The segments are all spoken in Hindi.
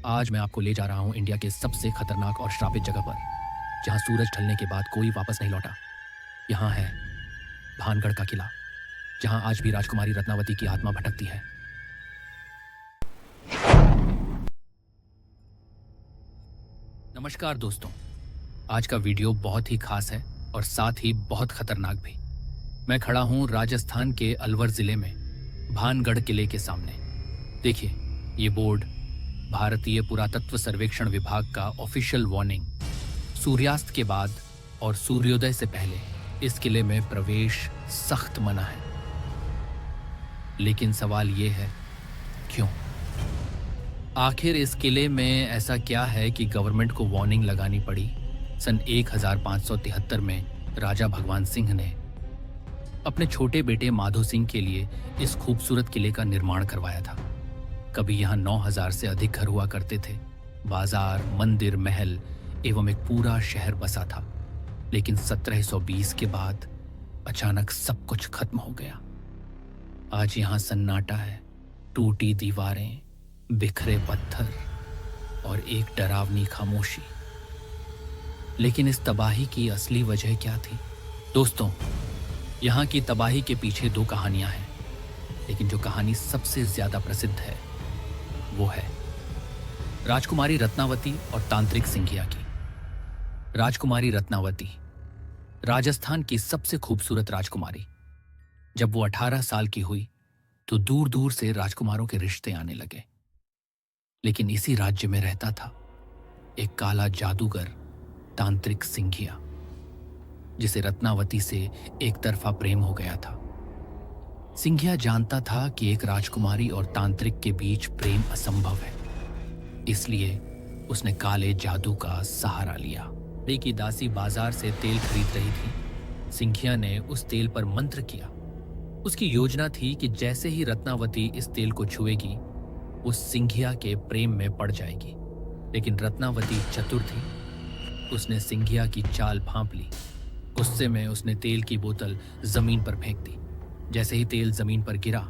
आज मैं आपको ले जा रहा हूं इंडिया के सबसे खतरनाक और श्रापित जगह पर, जहां सूरज ढलने के बाद कोई वापस नहीं लौटा। यहां है भानगढ़ का किला, जहां आज भी राजकुमारी रत्नावती की आत्मा भटकती है। नमस्कार दोस्तों, आज का वीडियो बहुत ही खास है और साथ ही बहुत खतरनाक भी। मैं खड़ा हूं राजस्थान के अलवर जिले में भानगढ़ किले के सामने। देखिए, ये बोर्ड भारतीय पुरातत्व सर्वेक्षण विभाग का ऑफिशियल वार्निंग। सूर्यास्त के बाद और सूर्योदय से पहले इस किले में प्रवेश सख्त मना है। लेकिन सवाल ये है, क्यों? आखिर इस किले में ऐसा क्या है कि गवर्नमेंट को वार्निंग लगानी पड़ी? सन 1573 में राजा भगवान सिंह ने अपने छोटे बेटे माधो सिंह के लिए इस खूबसूरत किले का निर्माण करवाया था। कभी यहाँ 9000 से अधिक घर हुआ करते थे। बाजार, मंदिर, महल एवं एक पूरा शहर बसा था। लेकिन 1720 के बाद अचानक सब कुछ खत्म हो गया। आज यहाँ सन्नाटा है, टूटी दीवारें, बिखरे पत्थर और एक डरावनी खामोशी। लेकिन इस तबाही की असली वजह क्या थी? दोस्तों, यहाँ की तबाही के पीछे दो कहानियां हैं, लेकिन जो कहानी सबसे ज्यादा प्रसिद्ध है वो है राजकुमारी रत्नावती और तांत्रिक सिंघिया की। राजकुमारी रत्नावती राजस्थान की सबसे खूबसूरत राजकुमारी। जब वो 18 साल की हुई तो दूर दूर से राजकुमारों के रिश्ते आने लगे। लेकिन इसी राज्य में रहता था एक काला जादूगर तांत्रिक सिंघिया, जिसे रत्नावती से एक तरफा प्रेम हो गया था। सिंघिया जानता था कि एक राजकुमारी और तांत्रिक के बीच प्रेम असंभव है, इसलिए उसने काले जादू का सहारा लिया। की दासी बाजार से तेल खरीद रही थी। सिंघिया ने उस तेल पर मंत्र किया। उसकी योजना थी कि जैसे ही रत्नावती इस तेल को छुएगी, वो सिंघिया के प्रेम में पड़ जाएगी। लेकिन रत्नावती चतुर थी। उसने सिंघिया की चाल भांप ली। गुस्से में उसने तेल की बोतल जमीन पर फेंक दी। जैसे ही तेल जमीन पर गिरा,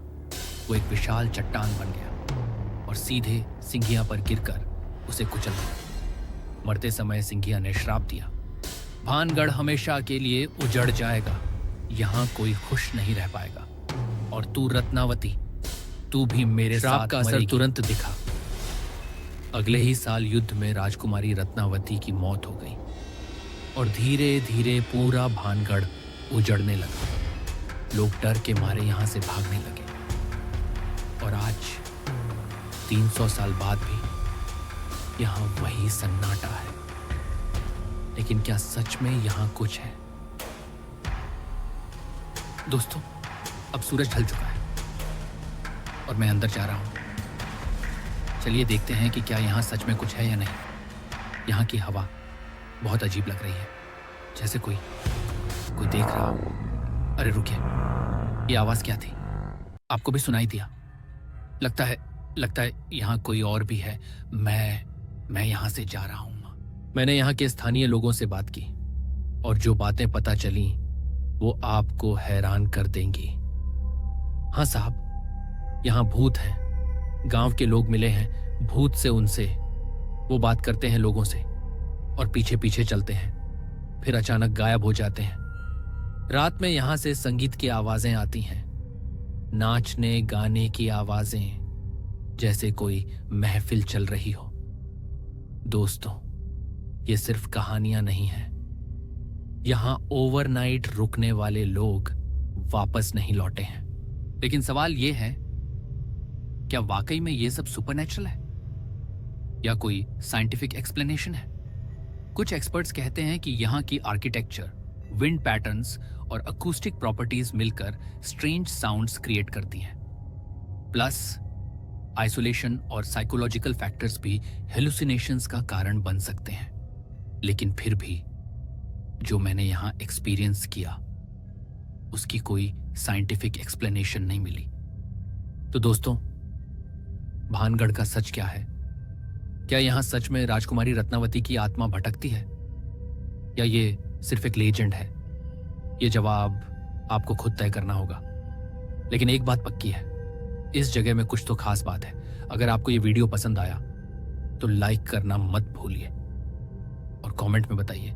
वो एक विशाल चट्टान बन गया और सीधे सिंघिया पर गिरकर उसे कुचल दिया। मरते समय सिंघिया ने श्राप दिया, भानगढ़ हमेशा के लिए उजड़ जाएगा, यहाँ कोई खुश नहीं रह पाएगा, और तू रत्नावती, तू भी मेरे साथ का असर तुरंत दिखा। अगले ही साल युद्ध में राजकुमारी रत्नावती की मौत हो गई और धीरे धीरे पूरा भानगढ़ उजड़ने लगा। लोग डर के मारे यहां से भागने लगे। और आज 300 साल बाद भी यहां वही सन्नाटा है। लेकिन क्या सच में यहां कुछ है? दोस्तों, अब सूरज ढल चुका है और मैं अंदर जा रहा हूं। चलिए देखते हैं कि क्या यहां सच में कुछ है या नहीं। यहां की हवा बहुत अजीब लग रही है, जैसे कोई देख रहा हो। अरे रुकिए, ये आवाज क्या थी? आपको भी सुनाई दिया? लगता है यहाँ कोई और भी है। मैं यहाँ से जा रहा हूँ। मैंने यहाँ के स्थानीय लोगों से बात की और जो बातें पता चली वो आपको हैरान कर देंगी। हाँ साहब, यहाँ भूत हैं। गांव के लोग मिले हैं भूत से। उनसे वो बात करते हैं लोगों से और पीछे पीछे चलते हैं, फिर अचानक गायब हो जाते हैं। रात में यहां से संगीत की आवाजें आती हैं, नाचने गाने की आवाजें, जैसे कोई महफिल चल रही हो। दोस्तों, ये सिर्फ कहानियां नहीं हैं। यहां ओवरनाइट रुकने वाले लोग वापस नहीं लौटे हैं। लेकिन सवाल ये है, क्या वाकई में ये सब सुपरनैचुरल है या कोई साइंटिफिक एक्सप्लेनेशन है? कुछ एक्सपर्ट्स कहते हैं कि यहाँ की आर्किटेक्चर, विंड पैटर्न्स और अकूस्टिक प्रॉपर्टीज मिलकर स्ट्रेंज साउंड्स क्रिएट करती हैं। प्लस आइसोलेशन और साइकोलॉजिकल फैक्टर्स भी हेलुसिनेशंस का कारण बन सकते हैं। लेकिन फिर भी जो मैंने यहाँ एक्सपीरियंस किया, उसकी कोई साइंटिफिक एक्सप्लेनेशन नहीं मिली। तो दोस्तों, भानगढ़ का सच क्या है? क्या यहाँ सच में राजकुमारी रत्नावती की आत्मा भटकती है या ये सिर्फ एक लेजेंड है? ये जवाब आपको खुद तय करना होगा। लेकिन एक बात पक्की है, इस जगह में कुछ तो खास बात है। अगर आपको ये वीडियो पसंद आया तो लाइक करना मत भूलिए और कमेंट में बताइए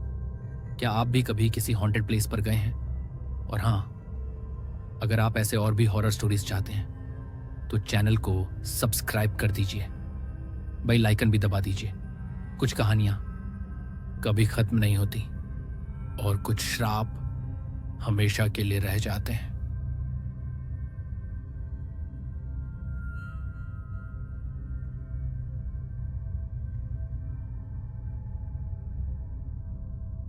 क्या आप भी कभी किसी हॉन्टेड प्लेस पर गए हैं। और हाँ, अगर आप ऐसे और भी हॉरर स्टोरीज चाहते हैं तो चैनल को सब्सक्राइब कर दीजिए, बेल आइकन भी दबा दीजिए। कुछ कहानियां कभी खत्म नहीं होती और कुछ श्राप हमेशा के लिए रह जाते हैं।